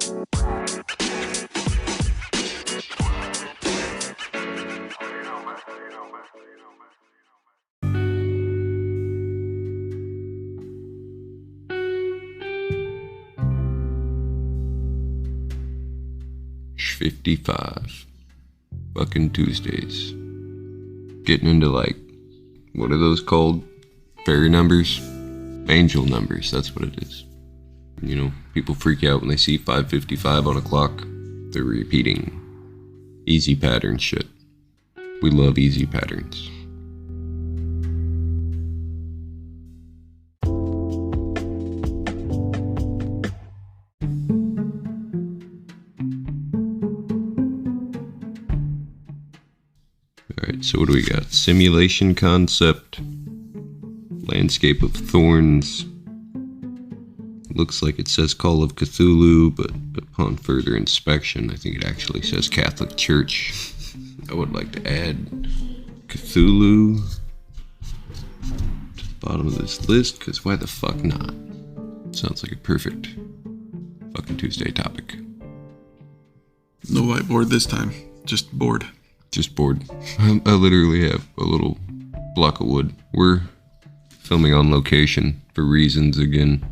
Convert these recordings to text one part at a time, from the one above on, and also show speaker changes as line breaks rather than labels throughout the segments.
$55. Fucking Tuesdays. Getting into like, what are those called? Fairy numbers? Angel numbers, that's what it is. You know, people freak out when they see 555 on a clock. They're repeating easy pattern shit. We love easy patterns. Alright, so what do we got? Simulation concept. Landscape of Thorns. Looks like it says Call of Cthulhu, but upon further inspection, I think it actually says Catholic Church. I would like to add Cthulhu to the bottom of this list, because why the fuck not? Sounds like a perfect fucking Tuesday topic.
No whiteboard this time, just board.
Just bored. I literally have a little block of wood. We're filming on location for reasons again.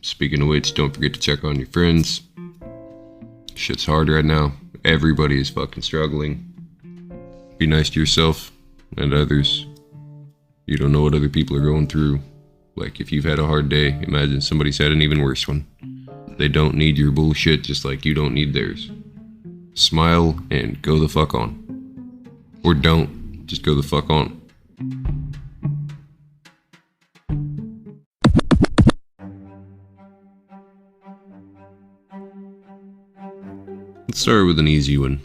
Speaking of which, don't forget to check on your friends. Shit's hard right now. Everybody is fucking struggling. Be nice to yourself and others. You don't know what other people are going through. Like, if you've had a hard day, imagine somebody's had an even worse one. They don't need your bullshit just like you don't need theirs. Smile and go the fuck on. Or don't. Just go the fuck on. Let's start with an easy one.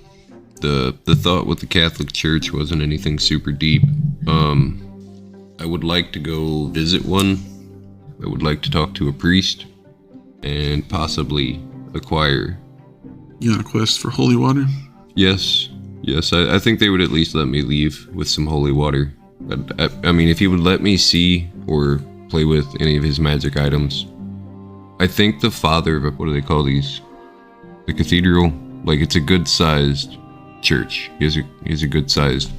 The thought with the Catholic Church wasn't anything super deep. I would like to go visit one. I would like to talk to a priest and possibly acquire.
You on a quest for holy water?
Yes, I think they would at least let me leave with some holy water. I mean, if he would let me see or play with any of his magic items. I think the father of, what do they call these? The cathedral? Like, it's a good-sized church. He has a good-sized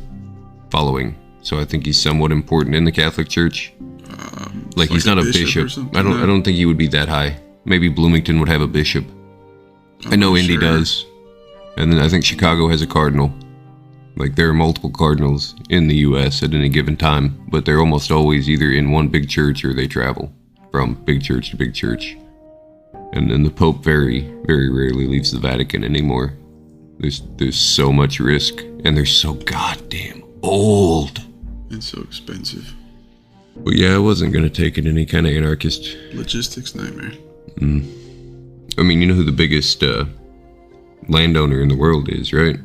following. So I think he's somewhat important in the Catholic Church. Like he's not a bishop. I don't think he would be that high. Maybe Bloomington would have a bishop. I know Indy does. And then I think Chicago has a cardinal. Like, there are multiple cardinals in the U.S. at any given time, but they're almost always either in one big church or they travel from big church to big church. And then the Pope very, very rarely leaves the Vatican anymore. There's so much risk, and they're so goddamn old.
And so expensive.
But yeah, I wasn't gonna take it any kind of anarchist.
Logistics nightmare.
I mean, you know who the biggest landowner in the world is, right?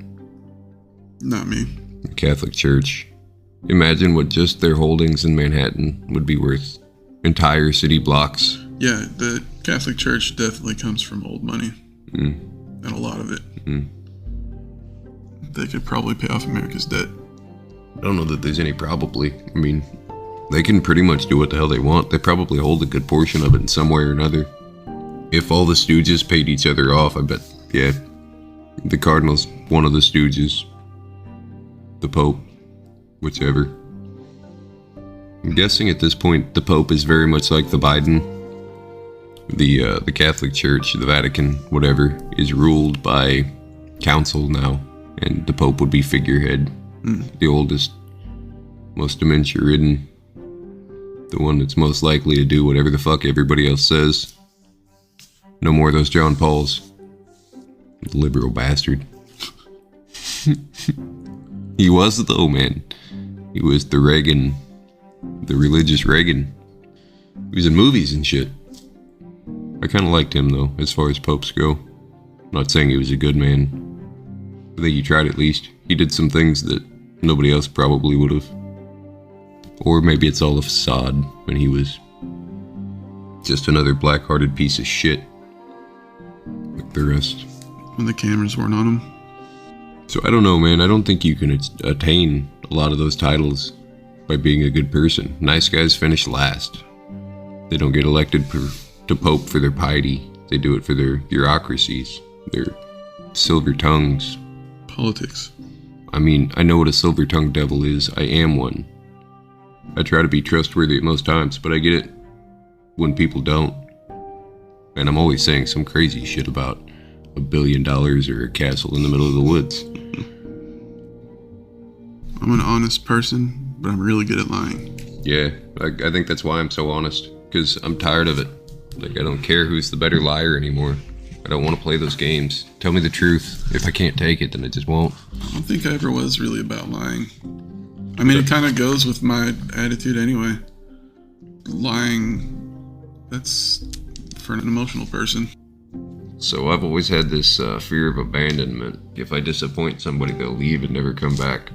Not me.
The Catholic Church. Imagine what just their holdings in Manhattan would be worth. Entire city blocks.
Yeah, the Catholic Church definitely comes from old money. And a lot of it. They could probably pay off America's debt.
I don't know that there's any probably. I mean, they can pretty much do what the hell they want. They probably hold a good portion of it in some way or another. If all the stooges paid each other off, I bet, yeah, the Cardinal's one of the stooges. The Pope, whichever. I'm guessing at this point the Pope is very much like the Biden. The Catholic Church, the Vatican, whatever, is ruled by council now, and the Pope would be figurehead. The oldest, most dementia-ridden, the one that's most likely to do whatever the fuck everybody else says. No more of those John Pauls. Liberal bastard. He was, though, man. He was the Reagan, the religious Reagan. He was in movies and shit. I kind of liked him, though, as far as popes go. I'm not saying he was a good man. I think he tried at least. He did some things that nobody else probably would have. Or maybe it's all a facade, and he was just another black-hearted piece of shit. Like the rest.
When the cameras weren't on him.
So I don't know, man. I don't think you can attain a lot of those titles by being a good person. Nice guys finish last. They don't get elected to Pope for their piety. They do it for their bureaucracies, their silver tongues.
Politics.
I mean, I know what a silver-tongued devil is. I am one. I try to be trustworthy at most times, but I get it when people don't. And I'm always saying some crazy shit about $1 billion or a castle in the middle of the woods.
I'm an honest person, but I'm really good at lying.
Yeah, I think that's why I'm so honest, because I'm tired of it. Like, I don't care who's the better liar anymore. I don't want to play those games. Tell me the truth. If I can't take it, then I just won't.
I don't think I ever was really about lying. I mean, it kind of goes with my attitude anyway. Lying, that's for an emotional person.
So I've always had this fear of abandonment. If I disappoint somebody, they'll leave and never come back.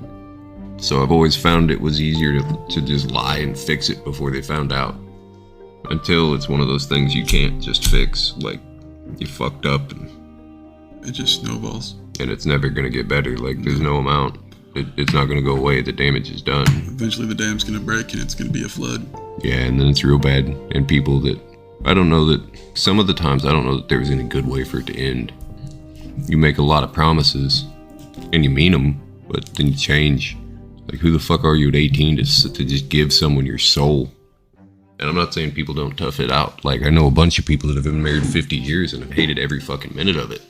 So I've always found it was easier to just lie and fix it before they found out. Until it's one of those things you can't just fix. Like, you fucked up and
it just snowballs.
And it's never going to get better. Like, there's no amount. It's not going to go away. The damage is done.
Eventually the dam's going to break and it's going to be a flood.
Yeah, and then it's real bad. And people that... I don't know that... Some of the times, I don't know that there was any good way for it to end. You make a lot of promises, and you mean them, but then you change. Like, who the fuck are you at 18 to just give someone your soul? And I'm not saying people don't tough it out. Like, I know a bunch of people that have been married 50 years and have hated every fucking minute of it.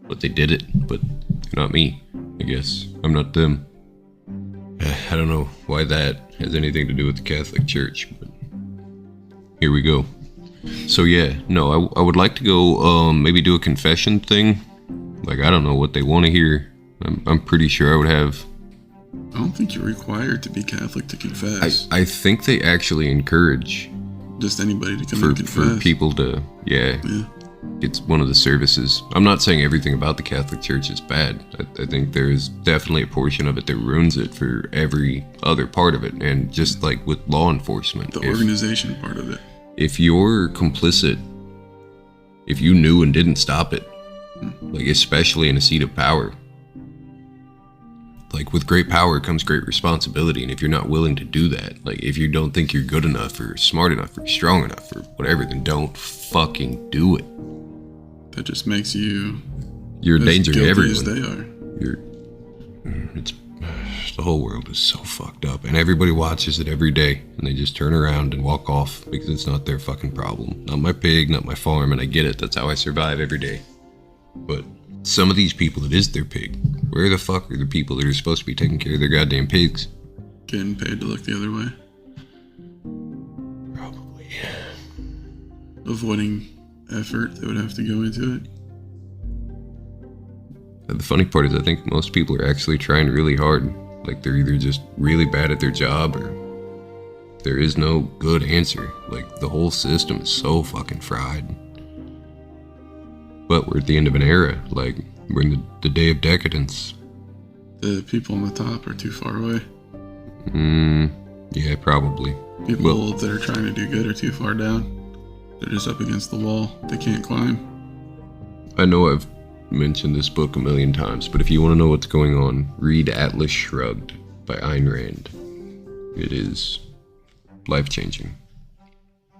But they did it. But they're not me, I guess. I'm not them. I don't know why that has anything to do with the Catholic Church, but here we go. So yeah, no, I would like to go maybe do a confession thing. Like, I don't know what they want to hear. I'm pretty sure I would have...
I don't think you're required to be Catholic to confess.
I think they actually encourage...
Just anybody to come and confess.
For people to, yeah. It's one of the services. I'm not saying everything about the Catholic Church is bad. I think there's definitely a portion of it that ruins it for every other part of it. And just like with law enforcement.
The organization part of it.
If you're complicit, if you knew and didn't stop it, like especially in a seat of power, like with great power comes great responsibility. And if you're not willing to do that, like if you don't think you're good enough or smart enough or strong enough or whatever, then don't fucking do it.
That just makes you...
You're endangering everyone.
As they are.
The whole world is so fucked up, and everybody watches it every day, and they just turn around and walk off because it's not their fucking problem. Not my pig, not my farm, and I get it. That's how I survive every day. But some of these people, it is their pig. Where the fuck are the people that are supposed to be taking care of their goddamn pigs?
Getting paid to look the other way.
Probably.
Avoiding effort that would have to go into it.
The funny part is I think most people are actually trying really hard. Like, they're either just really bad at their job or there is no good answer. Like, the whole system is so fucking fried. But we're at the end of an era. Like, we're in the day of decadence.
The people on the top are too far away.
Yeah, probably.
People that are trying to do good are too far down. They're just up against the wall. They can't climb.
I know I've mentioned this book a million times, but if you want to know what's going on, read Atlas Shrugged by Ayn Rand. It is life-changing.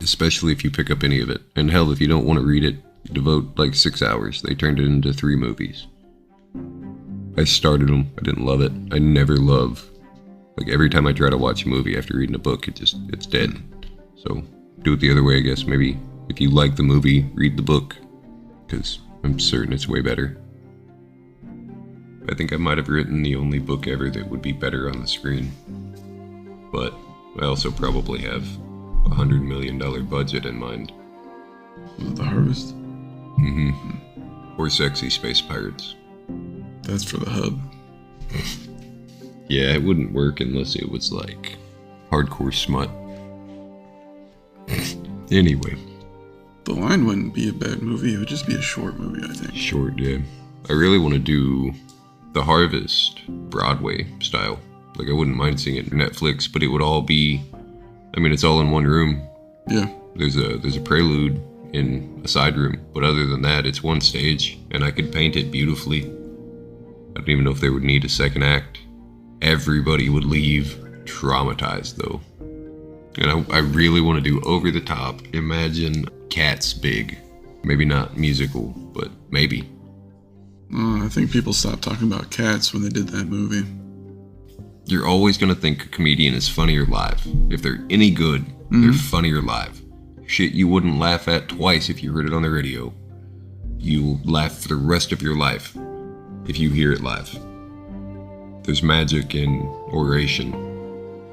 Especially if you pick up any of it. And hell, if you don't want to read it, devote like 6 hours. They turned it into 3 movies. I started them. I didn't love it. I never love. Like, every time I try to watch a movie after reading a book, it's dead. So do it the other way, I guess. Maybe if you like the movie, read the book. Because I'm certain it's way better. I think I might have written the only book ever that would be better on the screen. But I also probably have $100 million budget in mind.
The Harvest?
Or Sexy Space Pirates.
That's for the hub.
Yeah, it wouldn't work unless it was like hardcore smut. Anyway.
The Line wouldn't be a bad movie. It would just be a short movie, I think.
Short, yeah. I really want to do The Harvest Broadway style. Like, I wouldn't mind seeing it on Netflix, but it would all be... I mean, it's all in one room.
Yeah.
There's a prelude in a side room, but other than that, it's one stage, and I could paint it beautifully. I don't even know if they would need a second act. Everybody would leave traumatized, though. And I really want to do over the top. Imagine Cats big. Maybe not musical, but maybe.
I think people stopped talking about cats when they did that movie.
You're always going to think a comedian is funnier live. If they're any good, they're funnier live. Shit you wouldn't laugh at twice if you heard it on the radio. You'll laugh for the rest of your life if you hear it live. There's magic in oration.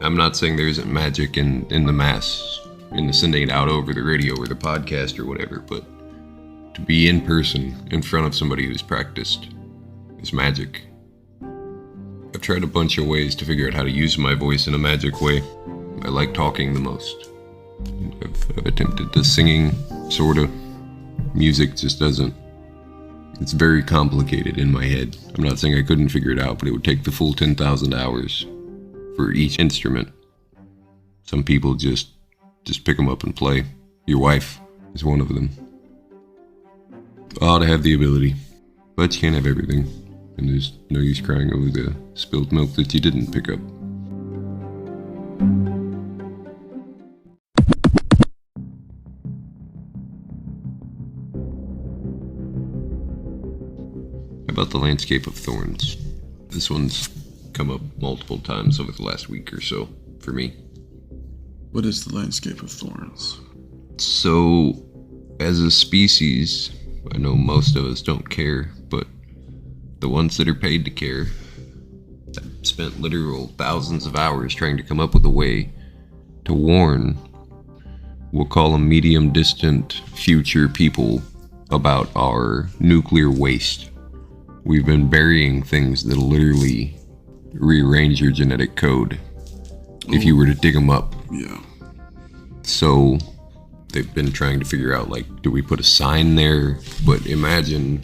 I'm not saying there isn't magic in the mass, in the sending it out over the radio or the podcast or whatever, but to be in person in front of somebody who's practiced is magic. I've tried a bunch of ways to figure out how to use my voice in a magic way. I like talking the most. I've attempted the singing, sorta. Music just doesn't. It's very complicated in my head. I'm not saying I couldn't figure it out, but it would take the full 10,000 hours for each instrument. Some people just pick them up and play. Your wife is one of them. Ought to have the ability, but you can't have everything. And there's no use crying over the spilled milk that you didn't pick up. About the landscape of thorns. This one's come up multiple times over the last week or so for me.
What is the landscape of thorns?
So, as a species, I know most of us don't care, but the ones that are paid to care have spent literal thousands of hours trying to come up with a way to warn, we'll call them medium distant future people, about our nuclear waste. We've been burying things that'll literally rearrange your genetic code if you were to dig them up.
Yeah.
So they've been trying to figure out, like, do we put a sign there? But imagine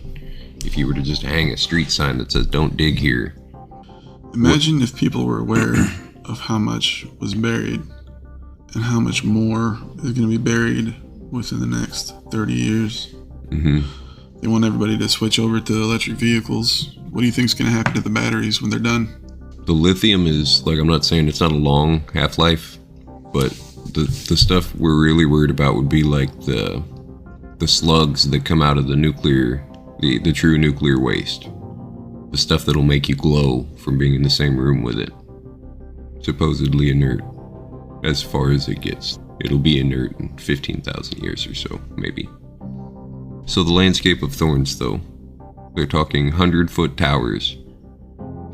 if you were to just hang a street sign that says, don't dig here.
Imagine if people were aware of how much was buried and how much more is going to be buried within the next 30 years. They want everybody to switch over to electric vehicles. What do you think is going to happen to the batteries when they're done?
The lithium is, like, I'm not saying it's not a long half-life, but the stuff we're really worried about would be like the slugs that come out of the nuclear, the true nuclear waste. The stuff that'll make you glow from being in the same room with it. Supposedly inert, as far as it gets. It'll be inert in 15,000 years or so, maybe. So the landscape of thorns, though, they're talking 100-foot towers,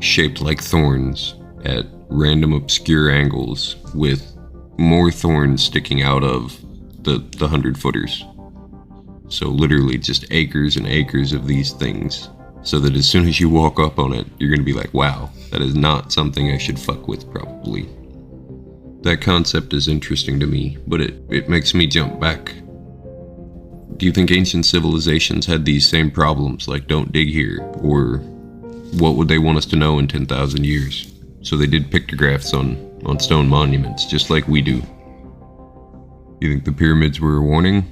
shaped like thorns at random obscure angles, with more thorns sticking out of the 100-footers. So literally just acres and acres of these things, so that as soon as you walk up on it, you're gonna be like, wow, that is not something I should fuck with, probably. That concept is interesting to me, but it makes me jump back. Do you think ancient civilizations had these same problems, like don't dig here, or what would they want us to know in 10,000 years? So they did pictographs on stone monuments, just like we do. You think the pyramids were a warning?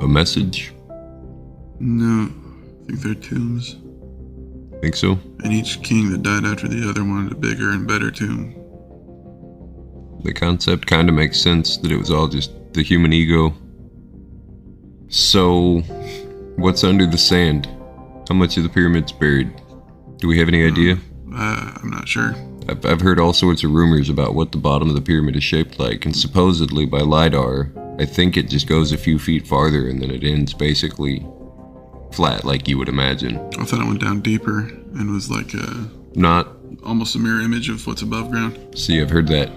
A message?
No, I think they're tombs.
Think so?
And each king that died after the other wanted a bigger and better tomb.
The concept kind of makes sense, that it was all just the human ego. So, what's under the sand? How much of the pyramid's buried? Do we have any idea?
I'm not sure.
I've heard all sorts of rumors about what the bottom of the pyramid is shaped like, and supposedly by LiDAR, I think it just goes a few feet farther and then it ends basically flat, like you would imagine.
I thought it went down deeper and was like almost a mirror image of what's above ground.
See, I've heard that,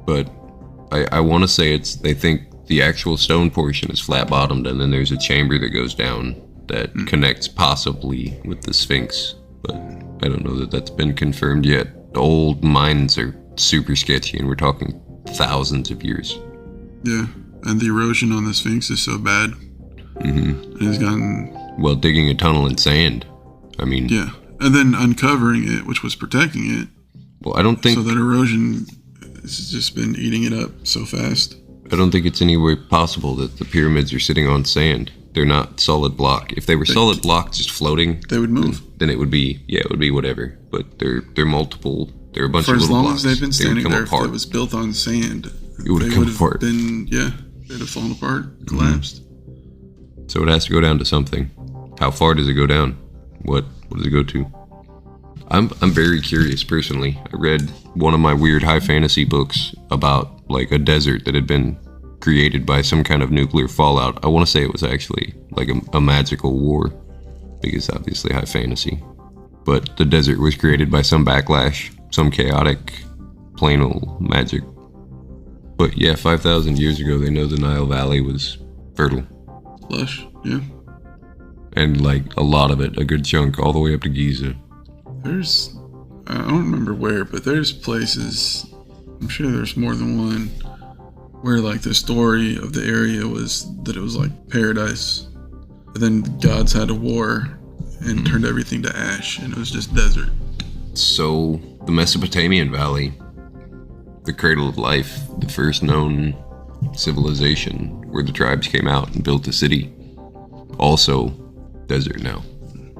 but I want to say they think the actual stone portion is flat bottomed, and then there's a chamber that goes down that connects possibly with the Sphinx, but I don't know that that's been confirmed yet. Old mines are super sketchy, and we're talking thousands of years.
Yeah, and the erosion on the Sphinx is so bad. It has gotten...
Well, digging a tunnel in sand. I mean...
Yeah, and then uncovering it, which was protecting it.
Well, I don't think...
So that erosion has just been eating it up so fast.
I don't think it's any way possible that the pyramids are sitting on sand. They're not solid block. If they were solid block just floating...
They would move.
Then it would be... Yeah, it would be whatever. But they're multiple... They're a bunch
For
of
as
little
long
blocks.
as they've been standing there,
apart.
if it was built on sand,
It would have come apart.
They'd have fallen apart, collapsed.
So it has to go down to something. How far does it go down? What does it go to? I'm very curious personally. I read one of my weird high fantasy books about like a desert that had been created by some kind of nuclear fallout. I want to say it was actually like a magical war, because obviously high fantasy. But the desert was created by some backlash, some chaotic, plain old magic. But yeah, 5,000 years ago, they know the Nile Valley was fertile.
Lush, yeah.
And like a lot of it, a good chunk, all the way up to Giza.
There's, I don't remember where, but there's places, I'm sure there's more than one, where like the story of the area was that it was like paradise. And then the gods had a war and turned everything to ash, and it was just desert.
So the Mesopotamian Valley, the cradle of life, the first known civilization where the tribes came out and built a city, also desert now.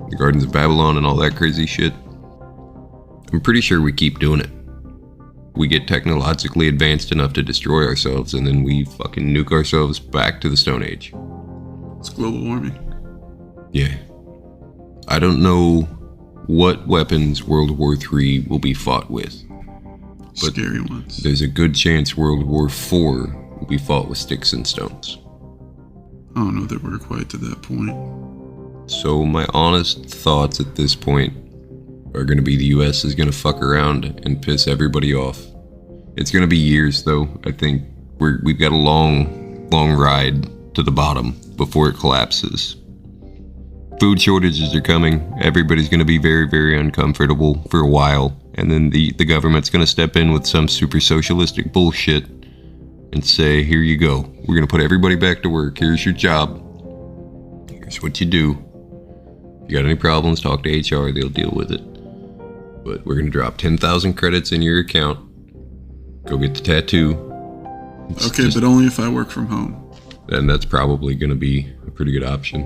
The Gardens of Babylon and all that crazy shit. I'm pretty sure we keep doing it. We get technologically advanced enough to destroy ourselves, and then we fucking nuke ourselves back to the Stone Age.
It's global warming.
Yeah. I don't know what weapons World War III will be fought with. But
scary ones.
There's a good chance World War IV will be fought with sticks and stones.
I don't know that we're quite to that point.
So my honest thoughts at this point are going to be the US is going to fuck around and piss everybody off. It's going to be years though. I think we've got a long ride to the bottom before it collapses. Food shortages are coming. Everybody's going to be very, very uncomfortable for a while. And then the government's going to step in with some super socialistic bullshit and say, here you go. We're going to put everybody back to work. Here's your job. Here's what you do. If you got any problems, talk to HR. They'll deal with it. But we're going to drop 10,000 credits in your account. Go get the tattoo.
Okay, but only if I work from home.
And that's probably going to be a pretty good option.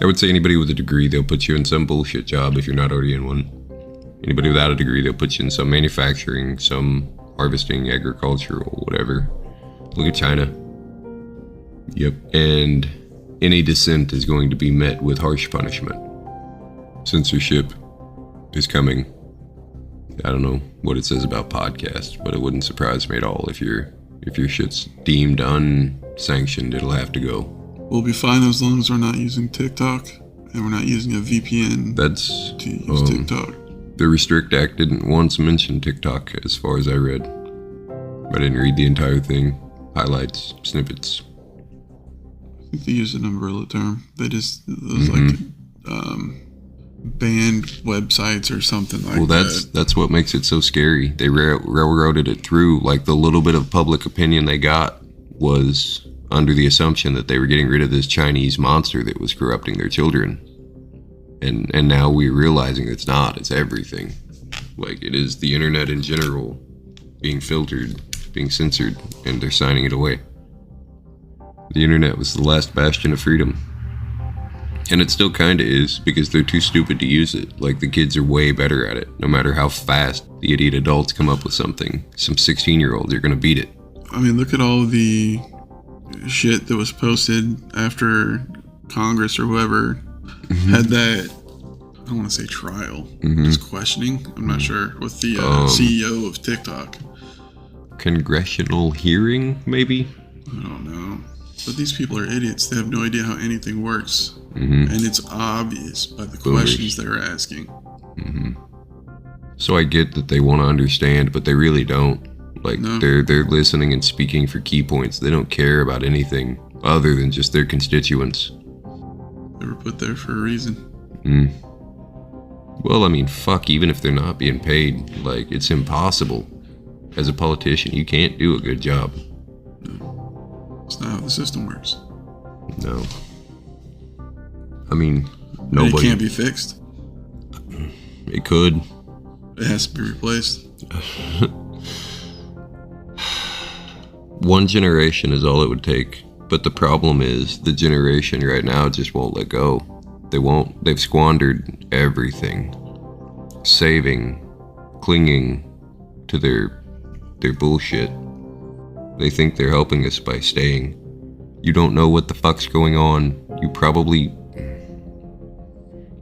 I would say anybody with a degree, they'll put you in some bullshit job if you're not already in one. Anybody without a degree, they'll put you in some manufacturing, some harvesting, agricultural, whatever. Look at China. Yep. And any dissent is going to be met with harsh punishment. Censorship is coming. I don't know what it says about podcasts, but it wouldn't surprise me at all if your shit's deemed unsanctioned, it'll have to go.
We'll be fine as long as we're not using TikTok and we're not using a VPN to use TikTok.
The Restrict Act didn't once mention TikTok as far as I read. I didn't read the entire thing. Highlights, snippets.
I think they use an umbrella term. They just, those like banned websites or something like that.
Well, that's what makes it so scary. They railroaded it through. Like the little bit of public opinion they got was under the assumption that they were getting rid of this Chinese monster that was corrupting their children. And now we're realizing it's not. It's everything. Like, it is the internet in general being filtered, being censored, and they're signing it away. The internet was the last bastion of freedom. And it still kinda is, because they're too stupid to use it. Like, the kids are way better at it. No matter how fast the idiot adults come up with something, some 16-year-olds are gonna beat it.
I mean, look at all the shit that was posted after Congress or whoever had that, I don't want to say trial, just questioning, I'm not sure, with the CEO of TikTok.
Congressional hearing, maybe?
I don't know. But these people are idiots. They have no idea how anything works. And it's obvious by the questions they're asking.
So I get that they want to understand, but they really don't. Like,
No.
they're listening and speaking for key points. They don't care about anything other than just their constituents.
They were put there for a reason.
Well, I mean, fuck, even if they're not being paid, like, it's impossible. As a politician, you can't do a good job.
It's not how the system works.
No. I mean,
It
nobody...
can't be fixed.
It could.
It has to be replaced.
One generation is all it would take. But the problem is, the generation right now just won't let go. They won't. They've squandered everything. Saving, clinging to their bullshit. They think they're helping us by staying. You don't know what the fuck's going on.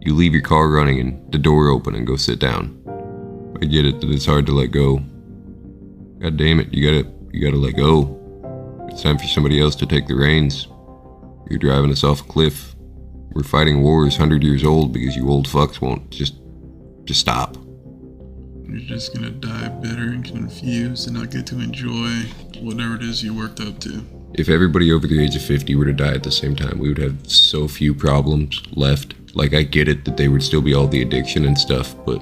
You leave your car running and the door open and go sit down. I get it that it's hard to let go. God damn it, you gotta let go. It's time for somebody else to take the reins. You're driving us off a cliff. We're fighting wars 100 years old because you old fucks won't just stop.
You're just gonna die bitter and confused and not get to enjoy whatever it is you worked up to.
If everybody over the age of 50 were to die at the same time, we would have so few problems left. Like, I get it that they would still be all the addiction and stuff, but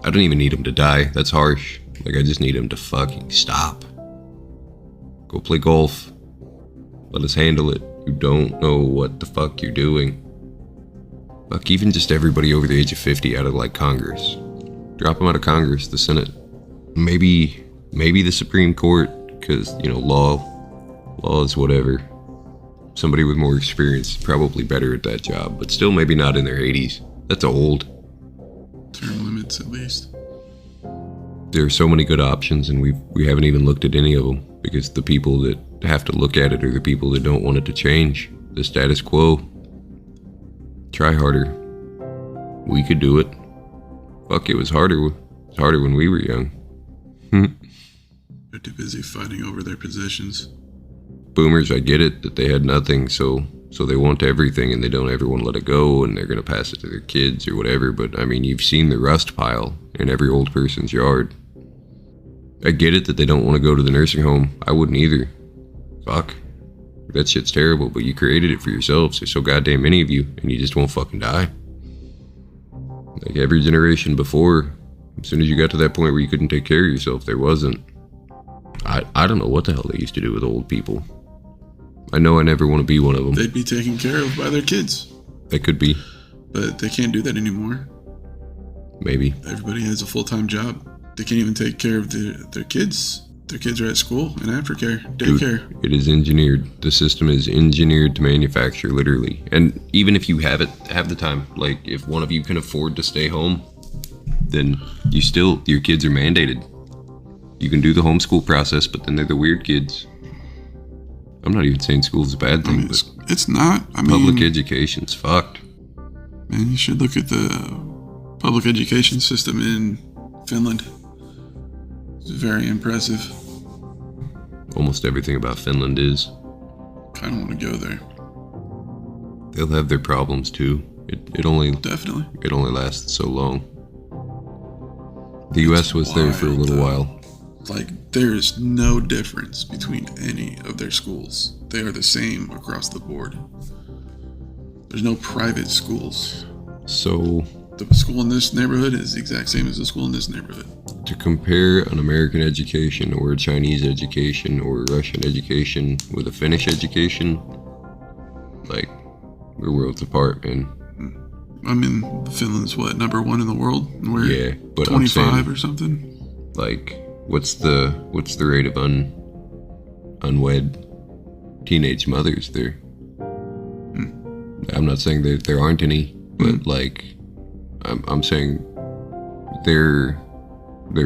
I don't even need them to die. That's harsh. Like, I just need them to fucking stop. Go play golf. Let us handle it. You don't know what the fuck you're doing. Fuck, even just everybody over the age of 50 out of, like, Congress. Drop them out of Congress, the Senate. Maybe the Supreme Court, because, you know, law is whatever. Somebody with more experience is probably better at that job, but still maybe not in their 80s. That's old.
Term limits, at least.
There are so many good options, and we haven't even looked at any of them, because the people that have to look at it are the people that don't want it to change. The status quo. Try harder. We could do it. Fuck, it was harder. It was harder when we were young.
They're too busy fighting over their positions.
Boomers, I get it, that they had nothing, so they want everything and they don't ever want to let it go and they're going to pass it to their kids or whatever, but I mean, you've seen the rust pile in every old person's yard. I get it that they don't want to go to the nursing home. I wouldn't either. Fuck. That shit's terrible, but you created it for yourselves. There's so goddamn many of you and you just won't fucking die. Like every generation before, as soon as you got to that point where you couldn't take care of yourself, there wasn't. I don't know what the hell they used to do with old people. I know I never want to be one of them.
They'd be taken care of by their kids.
They could be.
But they can't do that anymore.
Maybe.
Everybody has a full-time job. They can't even take care of their kids. Their kids are at school and aftercare, daycare.
Dude, it is engineered. The system is engineered to manufacture, literally. And even if you have the time, like if one of you can afford to stay home, then your kids are mandated. You can do the homeschool process, but then they're the weird kids. I'm not even saying school's a bad thing, but
it's not.
Public education's fucked.
Man, you should look at the public education system in Finland. It's very impressive.
Almost everything about Finland is.
Kind of want to go there.
They'll have their problems too. It only lasts so long. The U.S. was there for a little while.
Like, there is no difference between any of their schools. They are the same across the board. There's no private schools.
So,
the school in this neighborhood is the exact same as the school in this neighborhood.
To compare an American education or a Chinese education or a Russian education with a Finnish education, like, we're worlds apart, man.
I mean, Finland's what, number 1 in the world? We're
yeah, but
25
I'm saying,
or something?
Like, what's the rate of unwed teenage mothers there? I'm not saying that there aren't any, but like, I'm saying their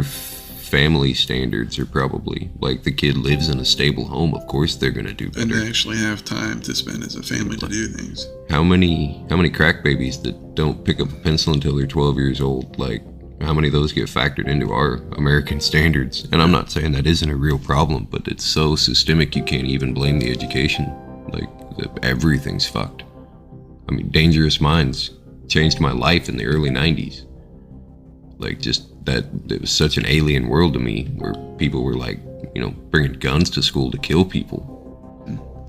family standards are probably, like, the kid lives in a stable home, of course they're gonna do better.
And they actually have time to spend as a family to do things.
How many crack babies that don't pick up a pencil until they're 12 years old? Like, how many of those get factored into our American standards? And I'm not saying that isn't a real problem, but it's so systemic you can't even blame the education. Like, everything's fucked. I mean, Dangerous Minds changed my life in the early 90s. Like, just that, it was such an alien world to me, where people were like, you know, bringing guns to school to kill people.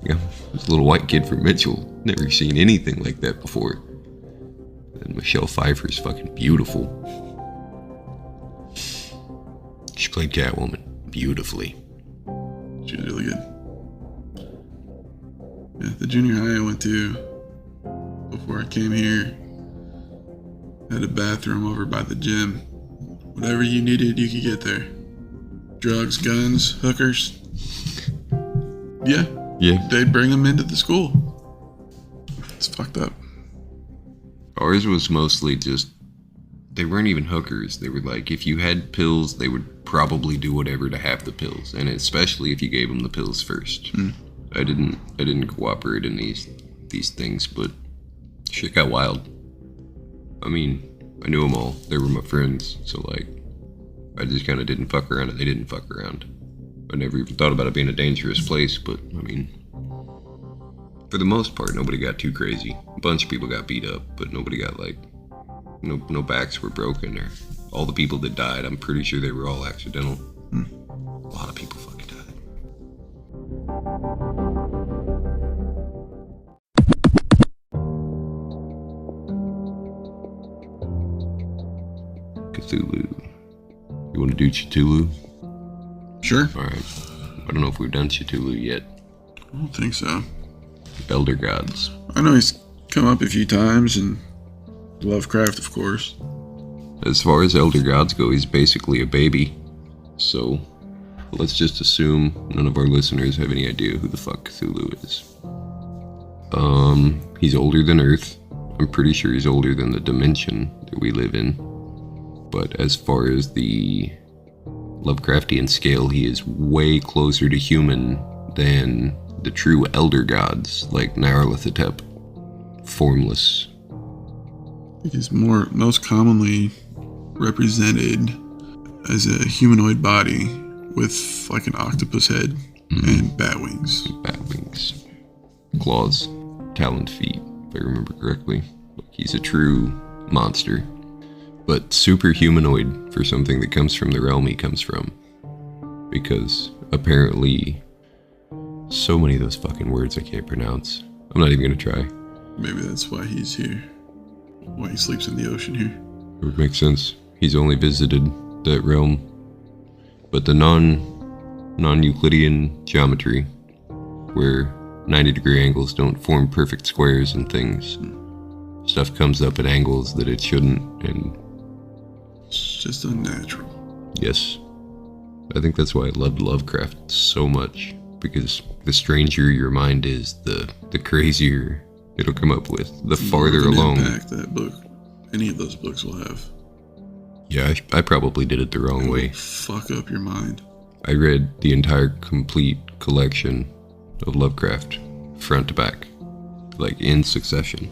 Yeah, this little white kid from Mitchell, never seen anything like that before. And Michelle Pfeiffer's fucking beautiful. She played Catwoman beautifully.
She was really good. Yeah, the junior high I went to before I came here had a bathroom over by the gym. Whatever you needed, you could get there. Drugs, guns, hookers. Yeah. They'd bring them into the school. It's fucked up.
Ours was mostly just, they weren't even hookers. They were like, if you had pills, they would probably do whatever to have the pills. And especially if you gave them the pills first. I didn't cooperate in these things, but shit got wild. I mean, I knew them all. They were my friends, so like, I just kind of didn't fuck around and they didn't fuck around. I never even thought about it being a dangerous place, but I mean, for the most part, nobody got too crazy. A bunch of people got beat up, but nobody got like, no backs were broken, or all the people that died, I'm pretty sure they were all accidental. A lot of people fucking died. Cthulhu. You want to do Cthulhu?
Sure.
Alright. I don't know if we've done Cthulhu yet.
I don't think so.
Elder Gods.
I know he's come up a few times, and Lovecraft, of course.
As far as Elder Gods go, he's basically a baby. So, let's just assume none of our listeners have any idea who the fuck Cthulhu is. He's older than Earth. I'm pretty sure he's older than the dimension that we live in. But as far as the Lovecraftian scale, he is way closer to human than the true Elder Gods, like Nyarlathotep. Formless.
He's most commonly represented as a humanoid body with like an octopus head and bat wings.
Bat wings. Claws. Taloned feet, if I remember correctly. He's a true monster. But super humanoid for something that comes from the realm he comes from. Because apparently so many of those fucking words I can't pronounce. I'm not even gonna try.
Maybe that's why he's here. Why he sleeps in the ocean here.
It would make sense. He's only visited that realm. But the non-Euclidean geometry, where 90-degree angles don't form perfect squares and things, stuff comes up at angles that it shouldn't, and
it's just unnatural.
Yes. I think that's why I loved Lovecraft so much, because the stranger your mind is, the crazier it'll come up with, the farther along.
Impact that book, any of those books will have.
Yeah, I probably did it the wrong way.
Fuck up your mind.
I read the entire complete collection of Lovecraft, front to back, like in succession,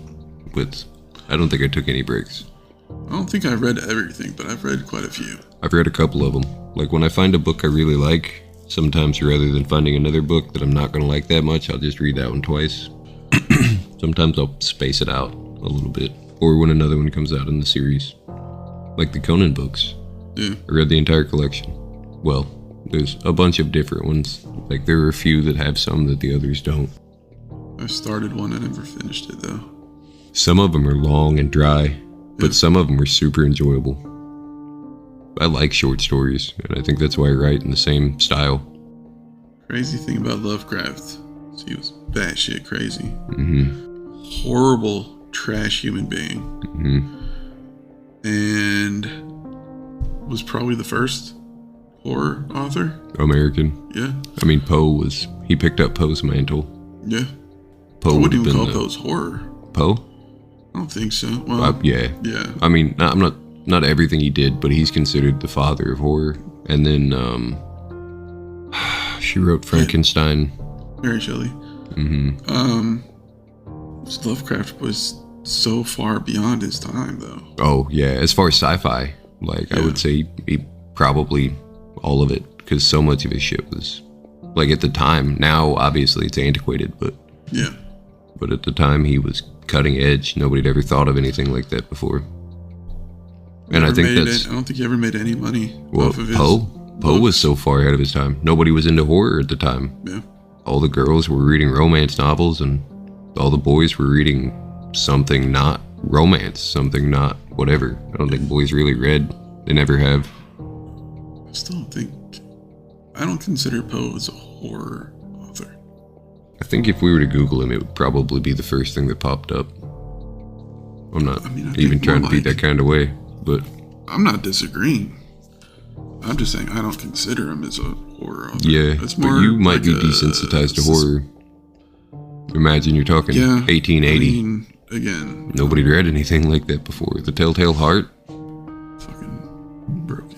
I don't think I took any breaks.
I don't think I've read everything, but I've read quite a few.
I've read a couple of them. Like when I find a book I really like, sometimes rather than finding another book that I'm not going to like that much, I'll just read that one twice. Sometimes I'll space it out a little bit, or when another one comes out in the series. Like the Conan books.
Yeah.
I read the entire collection. Well, there's a bunch of different ones. Like there are a few that have some that the others don't.
I started one, I never finished it though.
Some of them are long and dry, but some of them are super enjoyable. I like short stories, and I think that's why I write in the same style.
Crazy thing about Lovecraft is he was batshit crazy.
Mm-hmm.
Horrible, trash human being.
Mm-hmm.
And was probably the first horror author.
American.
Yeah.
I mean, he picked up Poe's mantle.
Yeah.
Poe
I
would
wouldn't
have
even
been
call Poe's horror.
Poe?
I don't think so. Well,
yeah.
Yeah.
I mean, I'm not everything he did, but he's considered the father of horror. And then, she wrote Frankenstein.
Mary Shelley.
Mm-hmm.
Lovecraft was so far beyond his time, though.
Oh, yeah. As far as sci-fi, like, I would say he probably all of it, because so much of his shit was, like, at the time. Now, obviously, it's antiquated, but...
Yeah.
But at the time, he was cutting edge. Nobody'd ever thought of anything like that before. And I think that's...
I don't think he ever made any money off of his...
Poe was so far ahead of his time. Nobody was into horror at the time.
Yeah.
All the girls were reading romance novels, and all the boys were reading something not romance, something not whatever. I don't think boys really read. They never have.
I still don't think... I don't consider Poe as a horror author.
I think if we were to Google him, it would probably be the first thing that popped up. I'm not even trying to be that kind of way, but...
I'm not disagreeing. I'm just saying I don't consider him as a horror author.
Yeah,
it's more
but you might
like
be desensitized to horror. Imagine you're talking 1880.
I mean, again...
Nobody read anything like that before. The Telltale Heart?
Fucking broken.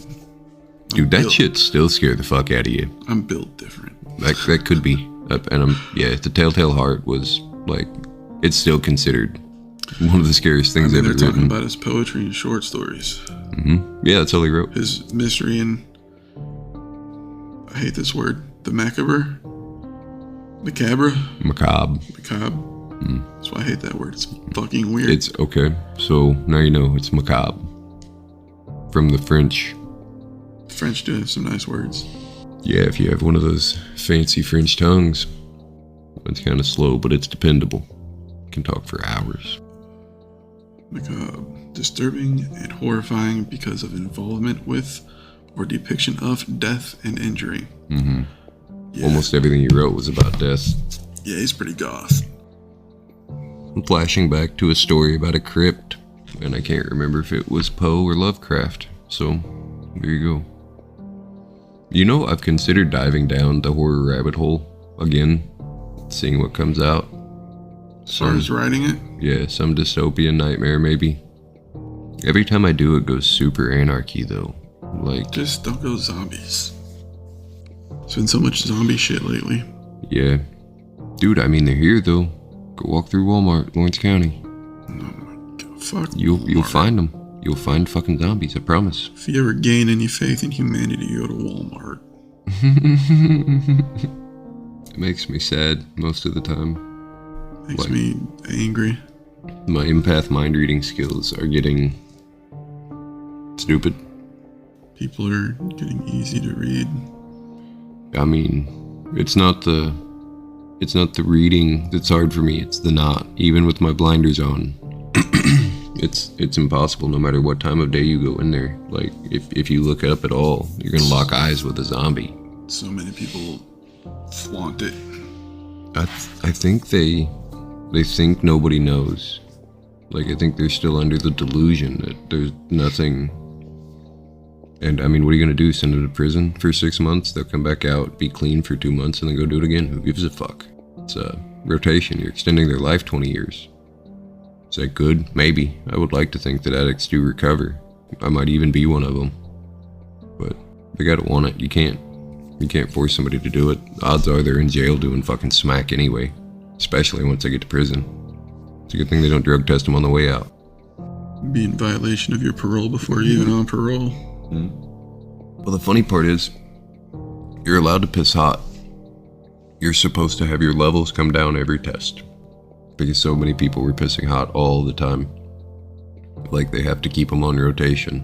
Dude, that shit still scared the fuck out of you.
I'm built different.
That could be. The Telltale Heart was like, it's still considered one of the scariest things ever
they're talking
written.
about his poetry and short stories.
Yeah, that's all he wrote.
His mystery and, I hate this word, the macabre? Macabre?
Macabre.
That's why I hate that word. It's fucking weird.
It's okay. So now you know it's macabre. From the French.
French do have some nice words.
Yeah, if you have one of those fancy French tongues, it's kind of slow, but it's dependable. You can talk for hours.
Macabre. Disturbing and horrifying because of involvement with or depiction of death and injury. Yeah.
Almost everything he wrote was about death.
Yeah, he's pretty goth.
I'm flashing back to a story about a crypt, and I can't remember if it was Poe or Lovecraft, so there you go. You know, I've considered diving down the horror rabbit hole again, seeing what comes out.
As far as writing it?
Yeah, some dystopian nightmare maybe. Every time I do, it goes super anarchy though. Like,
just don't go zombies. There's been so much zombie shit lately.
Yeah. Dude, I mean, they're here though. Go walk through Walmart, Lawrence County.
Oh my god, fuck.
You'll find them. You'll find fucking zombies, I promise.
If you ever gain any faith in humanity, you go to Walmart.
It makes me sad most of the time.
Makes me angry.
My empath mind reading skills are getting stupid.
People are getting easy to read.
I mean, it's not the reading that's hard for me, it's the not. Even with my blinders on, it's impossible no matter what time of day you go in there. Like, if you look up at all, you're gonna lock eyes with a zombie.
So many people flaunt it.
I think they think nobody knows. Like, I think they're still under the delusion that there's nothing. And I mean, what are you gonna do? Send them to prison for 6 months? They'll come back out, be clean for 2 months, and then go do it again. Who gives a fuck? It's a rotation. You're extending their life 20 years. Is that good? Maybe. I would like to think that addicts do recover. I might even be one of them. But they gotta want it. You can't force somebody to do it. Odds are they're in jail doing fucking smack anyway. Especially once they get to prison. It's a good thing they don't drug test them on the way out.
Be in violation of your parole before you're even on parole.
Well, the funny part is, you're allowed to piss hot. You're supposed to have your levels come down every test. Because so many people were pissing hot all the time. Like, they have to keep them on rotation.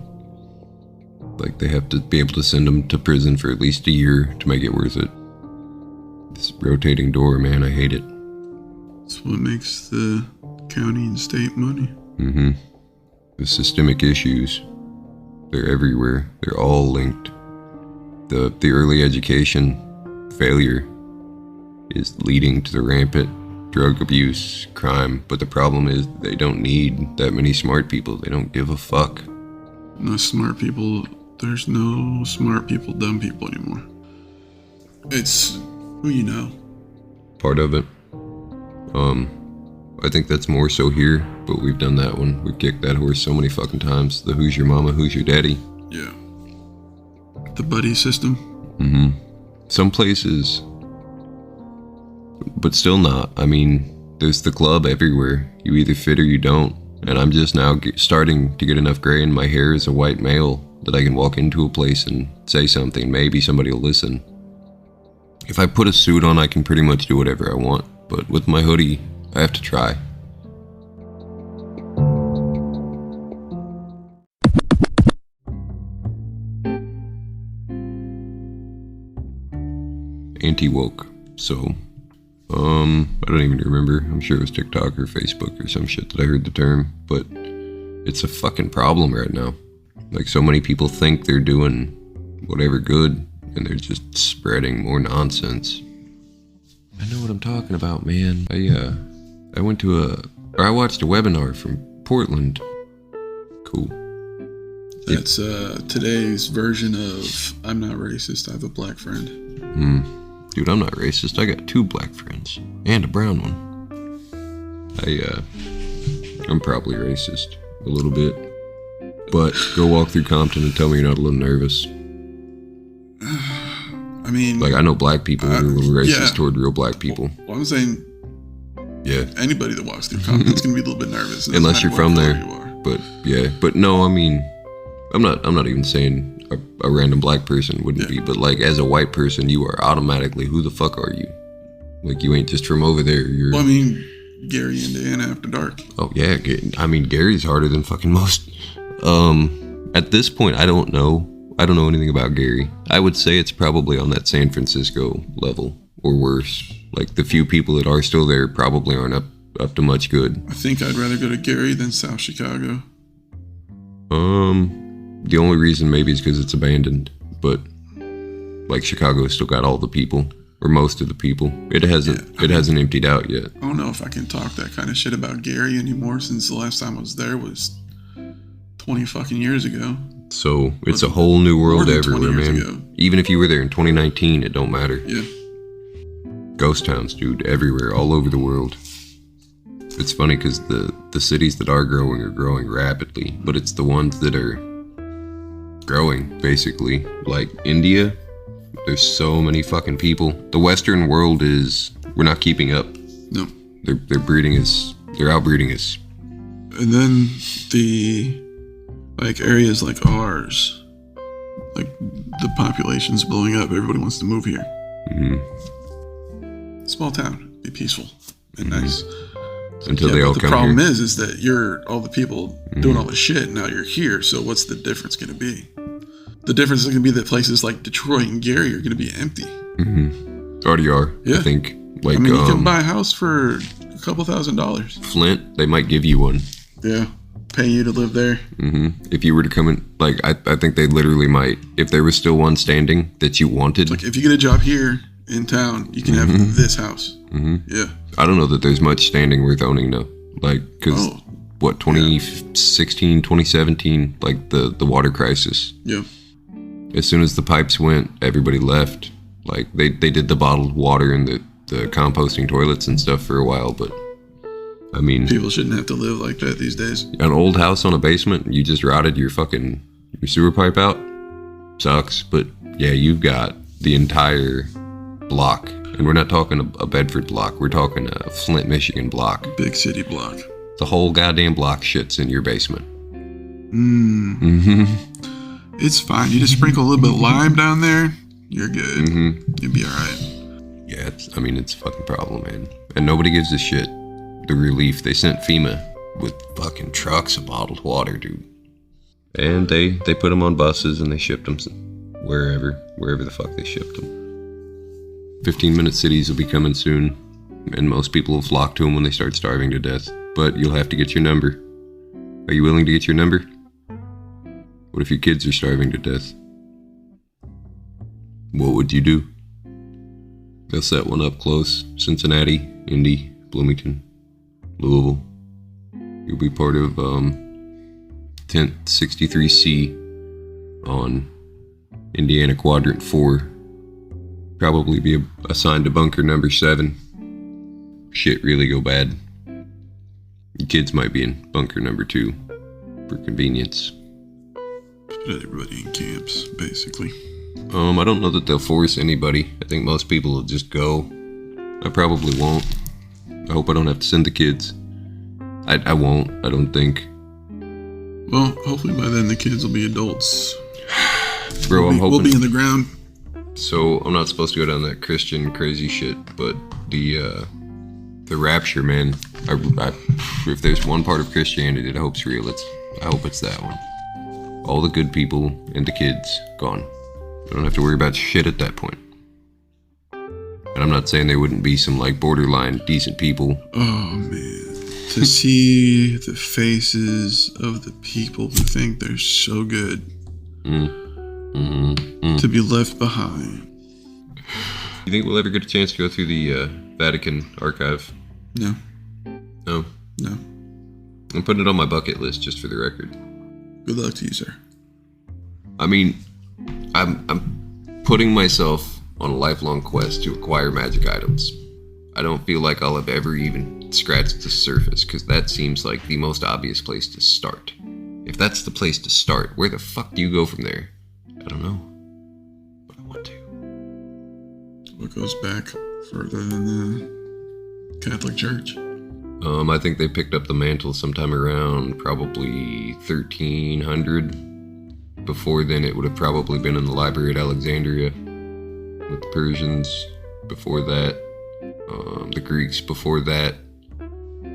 Like, they have to be able to send them to prison for at least a year to make it worth it. This rotating door, man, I hate it.
It's what makes the county and state money.
The systemic issues, they're everywhere. They're all linked. The early education failure is leading to the rampant drug abuse, crime. But the problem is they don't need that many smart people. They don't give a fuck.
No smart people. There's no smart people, dumb people anymore. It's who you know.
Part of it. I think that's more so here, but we've done that one. We've kicked that horse so many fucking times. The who's your mama, who's your daddy.
Yeah. The buddy system.
Some places, but still not. I mean, there's the club everywhere. You either fit or you don't. And I'm just now starting to get enough gray in my hair as a white male that I can walk into a place and say something. Maybe somebody will listen. If I put a suit on, I can pretty much do whatever I want. But with my hoodie, I have to try. Anti-woke. So, I don't even remember. I'm sure it was TikTok or Facebook or some shit that I heard the term. But it's a fucking problem right now. Like, so many people think they're doing whatever good, and they're just spreading more nonsense. I know what I'm talking about, man. I went to I watched a webinar from Portland. Cool.
That's today's version of I'm not racist, I have a black friend.
Dude, I'm not racist. I got 2 black friends and a brown one. I'm probably racist a little bit. But go walk through Compton and tell me you're not a little nervous.
I mean,
Like, I know black people who are racist
yeah.
toward real black people.
Well, I'm saying
Yeah.
anybody that walks through Compton's going to be a little bit nervous. It doesn't
Unless
matter
you're
what
from
color
there.
you are.
But yeah, but no, I mean, I'm not even saying a random black person wouldn't be, but like as a white person, you are automatically, who the fuck are you? Like, you ain't just from over there. You're.
Well, I mean, Gary, Indiana after dark.
Oh yeah, I mean, Gary's harder than fucking most. At this point, I don't know anything about Gary. I would say it's probably on that San Francisco level or worse. Like, the few people that are still there probably aren't up to much good.
I think I'd rather go to Gary than South Chicago.
The only reason maybe is because it's abandoned, but like, Chicago's still got all the people, or most of the people. It hasn't emptied out yet.
I don't know if I can talk that kind of shit about Gary anymore, since the last time I was there was 20 fucking years ago.
So it's a whole new world
More than 20
everywhere,
years
man.
ago.
Even if you were there in 2019, it don't matter.
Yeah.
Ghost towns, dude, everywhere, all over the world. It's funny because the cities that are growing rapidly, but it's the ones that are growing, basically. Like India, there's so many fucking people. The Western world we're not keeping up.
No.
They're outbreeding us.
And then the, like, areas like ours, like, the population's blowing up. Everybody wants to move here.
Mm-hmm.
Small town, be peaceful and nice.
Until they all
but
come
the problem
here.
is that you're all the people doing all the shit. Now you're here. So what's the difference going to be? The difference is going to be that places like Detroit and Gary are going to be empty.
Mm-hmm. Already are.
Yeah.
I think. Like,
I mean, you can buy a house for a couple $1,000s.
Flint, they might give you one.
Yeah. Pay you to live there.
Mm-hmm. If you were to come in, like, I think they literally might. If there was still one standing that you wanted.
Like, if you get a job here in town, you can have this house.
Mm-hmm.
Yeah.
I don't know that there's much standing worth owning, though. Like, because, 2016, 2017, like, the water crisis.
Yeah.
As soon as the pipes went, everybody left. Like, they did the bottled water and the composting toilets and stuff for a while, but, I mean...
People shouldn't have to live like that these days.
An old house on a basement, you just routed your sewer pipe out? Sucks, but, yeah, you've got the entire block. And we're not talking a Bedford block, we're talking a Flint, Michigan block.
Big city block.
The whole goddamn block shits in your basement.
Mm-hmm. It's fine. You just sprinkle a little bit of lime down there, you're good.
Mm-hmm.
You'll be alright.
Yeah, it's a fucking problem, man. And nobody gives a shit. The relief, they sent FEMA with fucking trucks of bottled water, dude. And they put them on buses and they shipped them wherever the fuck they shipped them. 15-minute cities will be coming soon, and most people will flock to them when they start starving to death. But you'll have to get your number. Are you willing to get your number? What if your kids are starving to death? What would you do? They'll set one up close. Cincinnati, Indy, Bloomington, Louisville. You'll be part of Tent 63C on Indiana Quadrant 4. Probably be assigned to bunker number 7. Shit really go bad. Your kids might be in bunker number 2 for convenience.
Put everybody in camps, basically.
I don't know that they'll force anybody. I think most people will just go. I probably won't. I hope I don't have to send the kids. I won't, I don't think.
Well, hopefully by then the kids will be adults.
Bro, I'm hoping.
We'll be in the ground.
So, I'm not supposed to go down that Christian crazy shit, but the rapture, man. If there's one part of Christianity that I hope's real, I hope it's that one. All the good people and the kids gone. I don't have to worry about shit at that point. And I'm not saying there wouldn't be some, like, borderline decent people.
Oh, man. To see the faces of the people who think they're so good. To be left behind.
You think we'll ever get a chance to go through the Vatican archive?
No.
No?
No.
I'm putting it on my bucket list just for the record.
Good luck to you, sir.
I mean, I'm putting myself on a lifelong quest to acquire magic items. I don't feel like I'll have ever even scratched the surface, because that seems like the most obvious place to start. If that's the place to start, where the fuck do you go from there? I don't know. But I want to.
it goes back further than the Catholic Church.
I think they picked up the mantle sometime around probably 1300. Before then, it would have probably been in the library at Alexandria with the Persians. Before that, the Greeks before that.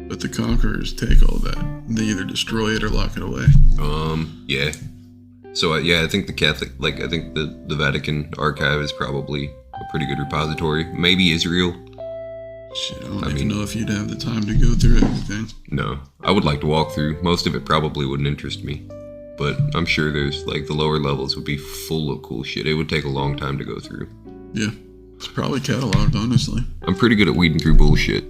But the conquerors take all that. They either destroy it or lock it away.
Yeah. So, yeah, I think the Catholic, I think the Vatican archive is probably a pretty good repository. Maybe Israel.
Shit, I don't even know if you'd have the time to go through everything.
No, I would like to walk through. Most of it probably wouldn't interest me. But I'm sure there's, the lower levels would be full of cool shit. It would take a long time to go through.
Yeah. It's probably cataloged, honestly.
I'm pretty good at weeding through bullshit.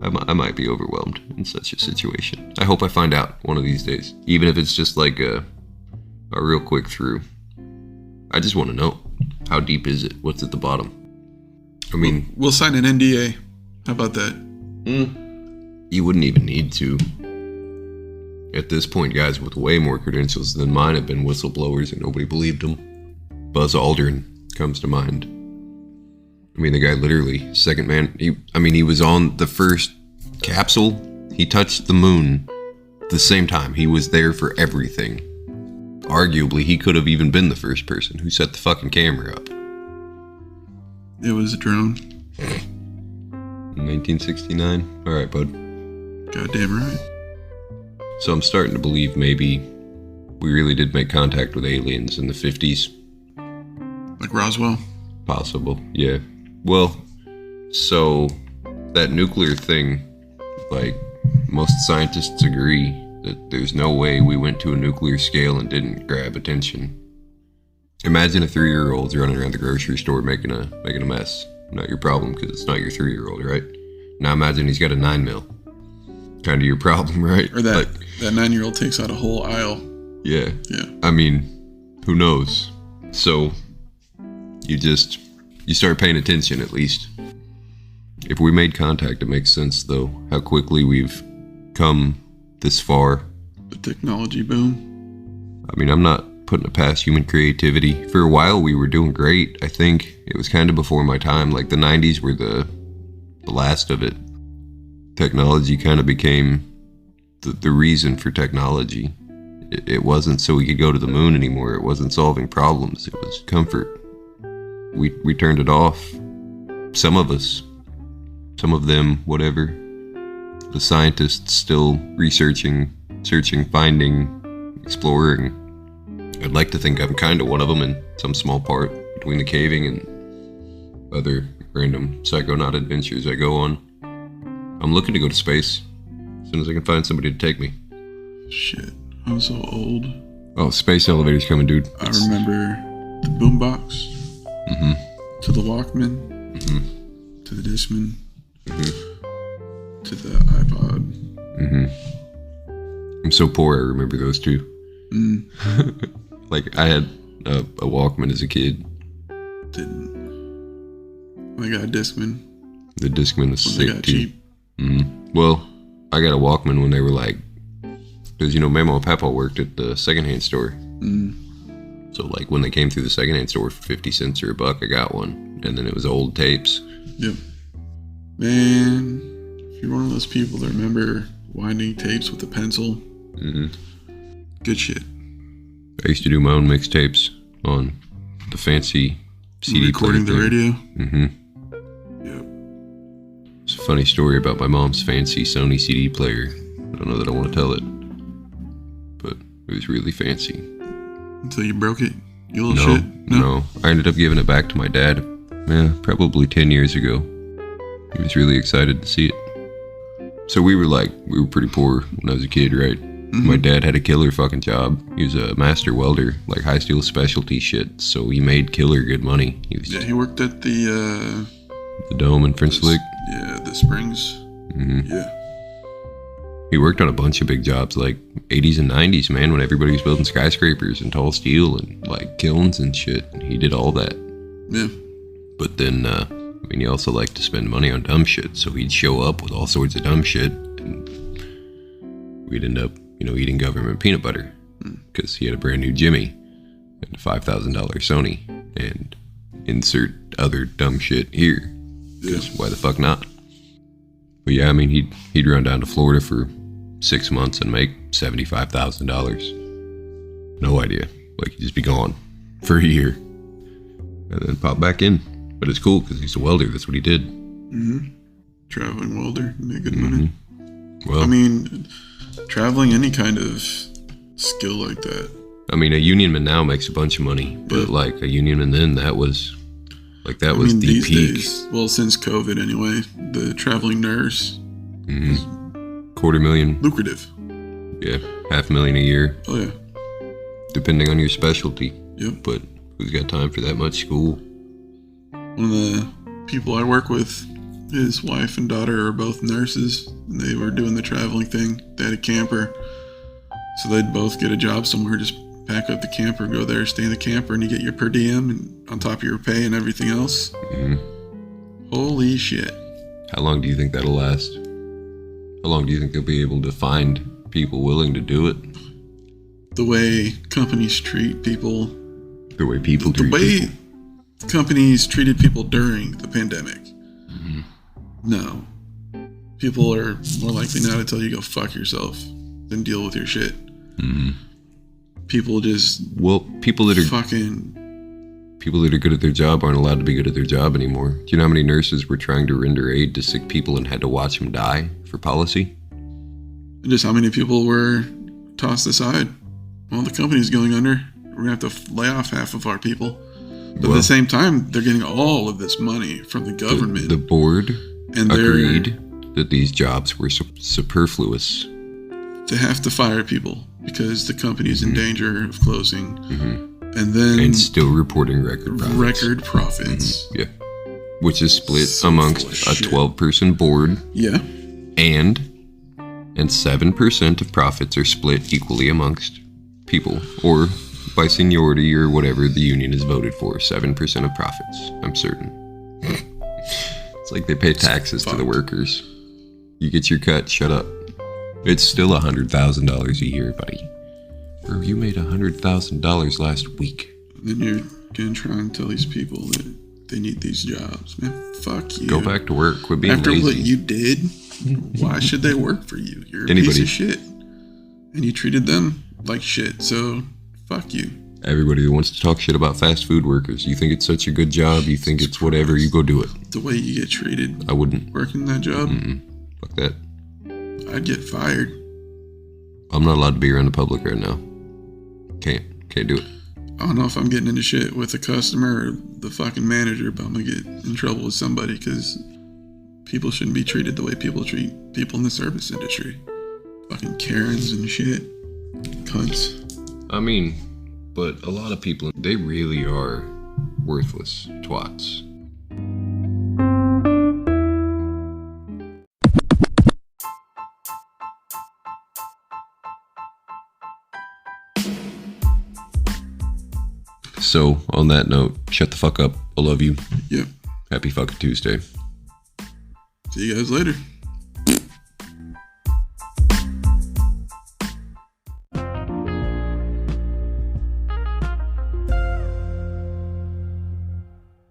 I might be overwhelmed in such a situation. I hope I find out one of these days. Even if it's just a real quick through. I just want to know. How deep is it? What's at the bottom? I mean...
We'll sign an NDA. How about that?
You wouldn't even need to. At this point, guys with way more credentials than mine have been whistleblowers and nobody believed them. Buzz Aldrin comes to mind. I mean, the guy literally, second man, he was on the first capsule. He touched the moon at the same time. He was there for everything. Arguably, he could have even been the first person who set the fucking camera up.
It was a drone.
1969? Alright, bud.
Goddamn right.
So I'm starting to believe maybe we really did make contact with aliens in the 50s.
Like Roswell?
Possible, yeah. Well, so that nuclear thing, most scientists agree that there's no way we went to a nuclear scale and didn't grab attention. Imagine a 3-year-old's running around the grocery store making a mess. Not your problem because it's not your 3-year-old, right? Now imagine he's got a 9mm. Kind of your problem, right?
Or that 9-year-old takes out a whole aisle.
Yeah.
Yeah.
I mean, who knows? So you start paying attention at least. If we made contact, it makes sense though how quickly we've come this far.
The technology boom.
I mean, I'm not putting it past human creativity. For a while we were doing great. I think it was kind of before my time. The 90s were the last of it. Technology kind of became the reason for technology. It wasn't so we could go to the moon anymore. It wasn't solving problems. It was comfort. We turned it off. Some of us. Some of them, whatever. The scientists still researching, searching, finding, exploring. I'd like to think I'm kind of one of them in some small part between the caving and other random psychonaut adventures I go on. I'm looking to go to space as soon as I can find somebody to take me.
Shit, I'm so old.
Oh, space elevator's coming, dude.
I remember the boombox.
Mm-hmm.
To the Walkman.
Mm-hmm.
To the Discman.
Mm-hmm.
To the iPod.
Mm-hmm. I'm so poor I remember those two. I had a Walkman as a kid.
Didn't. I got a Discman.
The Discman was sick
they got
too.
Cheap.
Mm-hmm. Well, I got a Walkman when they were because Memo and Papa worked at the secondhand store. So when they came through the secondhand store for 50 cents or $1, I got one. And then it was old tapes.
Yep. Man, if you're one of those people that remember winding tapes with a pencil, good shit.
I used to do my own mixtapes on the fancy CD
recording the
thing.
radio.
Yep. It's a funny story about my mom's fancy Sony CD player. I don't know that I want to tell it, but it was really fancy.
Until you broke it, you little shit?
No. I ended up giving it back to my dad, probably 10 years ago. He was really excited to see it. So we were pretty poor when I was a kid, right? My dad had a killer fucking job. He was a master welder, high steel specialty shit. So he made killer good money.
He worked at the
Dome in French Lick.
Yeah, the Springs. Yeah.
He worked on a bunch of big jobs, 80s and 90s, man, when everybody was building skyscrapers and tall steel and kilns and shit. He did all that.
Yeah.
But then, he also liked to spend money on dumb shit. So he'd show up with all sorts of dumb shit, and we'd end up eating government peanut butter because he had a brand new Jimmy and a $5,000 Sony and insert other dumb shit here.
Yeah.
Because why the fuck not? But yeah, I mean, he'd run down to Florida for 6 months and make $75,000. No idea. Like, he'd just be gone for a year. And then pop back in. But it's cool because he's a welder. That's what he did.
Mm-hmm. Traveling welder, make good money.
Well,
I mean, traveling any kind of skill like that.
I mean, a unionman now makes a bunch of money. But,
Yeah.
like, a unionman then, that was the
these
peak.
days, well, since COVID anyway, the traveling nurse,
$250,000.
lucrative.
Yeah, $500,000 a year,
Oh yeah.
depending on your specialty.
Yep.
But who's got time for that much school?
One of the people I work with, his wife and daughter are both nurses, and they were doing the traveling thing. They had a camper, so they'd both get a job somewhere, just pack up the camper, go there, stay in the camper, and you get your per diem and on top of your pay and everything else. Holy shit.
How long do you think that'll last? How long do you think they'll be able to find people willing to do it?
The way companies treat people,
The way people
the
treat
way
people.
companies treated people during the pandemic. No. People are more likely now to tell you go fuck yourself than deal with your shit. People just
Well, people that are good at their job aren't allowed to be good at their job anymore. Do you know how many nurses were trying to render aid to sick people and had to watch them die for policy?
just how many people were tossed aside. Well, the company's going under. We're going to have to lay off half of our people. But at the same time, they're getting all of this money from the government.
The board
and they're
agreed that these jobs were superfluous.
to have to fire people because the company's in danger of closing. And then
And still reporting record profits.
record profits.
Yeah. Which is split
So
amongst
full
a
of shit.
12-person board,
Yeah.
and 7% of profits are split equally amongst people, or by seniority or whatever the union has voted for. 7% of profits, I'm certain. It's like they pay taxes to the workers. You get your cut, shut up. It's still $100,000 a year, buddy. Bro, you made $100,000 last week.
Then you're going to try and tell these people that they need these jobs. Man, fuck you.
Go back to work. Quit being
After
lazy.
what you did, why should they work for you? You're a piece
Anybody.
of shit. And you treated them like shit, so fuck you.
Everybody that wants to talk shit about fast food workers, you think it's such a good job, you think it's whatever, you go do it.
The way you get treated
I wouldn't.
working that job,
Fuck that.
I'd get fired.
I'm not allowed to be around the public right now. Can't do it.
I don't know if I'm getting into shit with the customer or the fucking manager, but I'm gonna get in trouble with somebody because people shouldn't be treated the way people treat people in the service industry. Fucking Karens and shit. Cunts.
I mean, but a lot of people, they really are worthless twats. So, on that note, shut the fuck up. I love you.
Yep.
Happy fucking Tuesday.
See you guys later.